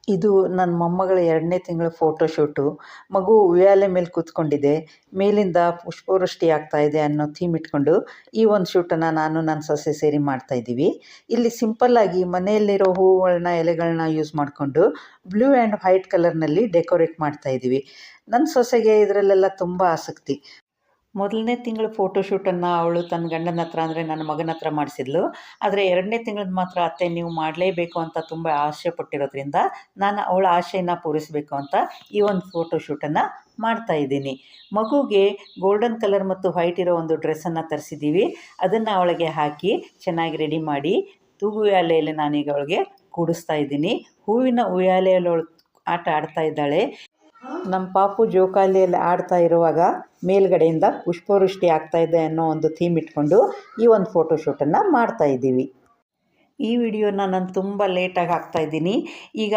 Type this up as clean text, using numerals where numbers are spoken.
ಇದು ನನ್ನ ಮೊಮ್ಮಗಳ 2ನೇ ತಿಂಗಳ ಫೋಟೋಶೂಟು. ಮಗು ಉಯ್ಯಾಲೆ ಮೇಲೆ ಕೂತ್ಕೊಂಡಿದೆ. ಮೇಲಿಂದ ಪುಷ್ಪವೃಷ್ಟಿ ಆಗ್ತಾ ಇದೆ ಅನ್ನೋ ಥೀಮ್ ಇಟ್ಕೊಂಡು ಈ ಒಂದು ಶೂಟನ್ನು ನಾನು ನನ್ನ ಸೊಸೆ ಸೇರಿ ಮಾಡ್ತಾಯಿದ್ದೀವಿ. ಇಲ್ಲಿ ಸಿಂಪಲ್ಲಾಗಿ ಮನೆಯಲ್ಲಿರೋ ಹೂವುಗಳನ್ನ ಎಲೆಗಳನ್ನ ಯೂಸ್ ಮಾಡಿಕೊಂಡು ಬ್ಲೂ ಆ್ಯಂಡ್ ವೈಟ್ ಕಲರ್ನಲ್ಲಿ ಡೆಕೋರೇಟ್ ಮಾಡ್ತಾಯಿದ್ದೀವಿ. ನನ್ನ ಸೊಸೆಗೆ ಇದರಲ್ಲೆಲ್ಲ ತುಂಬ ಆಸಕ್ತಿ. ಮೊದಲನೇ ತಿಂಗಳ ಫೋಟೋಶೂಟನ್ನು ಅವಳು ತನ್ನ ಗಂಡನ ಹತ್ರ ಅಂದರೆ ನನ್ನ ಮಗನ ಹತ್ರ ಮಾಡಿಸಿದ್ಲು. ಆದರೆ 2ನೇ ತಿಂಗಳದ್ದು ಮಾತ್ರ ಅತ್ತೆ ನೀವು ಮಾಡಲೇಬೇಕು ಅಂತ ತುಂಬ ಆಸೆ ಪಟ್ಟಿರೋದ್ರಿಂದ ನಾನು ಅವಳ ಆಸೆಯನ್ನು ಪೂರೈಸಬೇಕು ಅಂತ ಈ ಒಂದು ಫೋಟೋಶೂಟನ್ನು ಮಾಡ್ತಾಯಿದ್ದೀನಿ. ಮಗುಗೆ ಗೋಲ್ಡನ್ ಕಲರ್ ಮತ್ತು ವೈಟ್ ಇರೋ ಒಂದು ಡ್ರೆಸ್ಸನ್ನು ತರಿಸಿದ್ದೀವಿ. ಅದನ್ನು ಅವಳಿಗೆ ಹಾಕಿ ಚೆನ್ನಾಗಿ ರೆಡಿ ಮಾಡಿ ತೂಗು ಉಯ್ಯಾಲೆಯಲ್ಲಿ ನಾನೀಗ ಅವಳಿಗೆ ಕೂಡಿಸ್ತಾ ಇದ್ದೀನಿ. ಹೂವಿನ ಉಯ್ಯಾಲೆಯಲ್ಲಿ ಅವಳು ಆಟ ಆಡ್ತಾ ಇದ್ದಾಳೆ. ನಮ್ಮ ಪಾಪು ಜೋಕಾಲಿಯಲ್ಲಿ ಆಡ್ತಾ ಇರುವಾಗ ಮೇಲ್ಗಡೆಯಿಂದ ಪುಷ್ಪವೃಷ್ಟಿ ಆಗ್ತಾಯಿದೆ ಅನ್ನೋ ಒಂದು ಥೀಮ್ ಇಟ್ಕೊಂಡು ಈ ಒಂದು ಫೋಟೋಶೂಟನ್ನು ಮಾಡ್ತಾಯಿದ್ದೀವಿ. ಈ ವಿಡಿಯೋನ ನಾನು ತುಂಬ ಲೇಟಾಗಿ ಹಾಕ್ತಾಯಿದ್ದೀನಿ. ಈಗ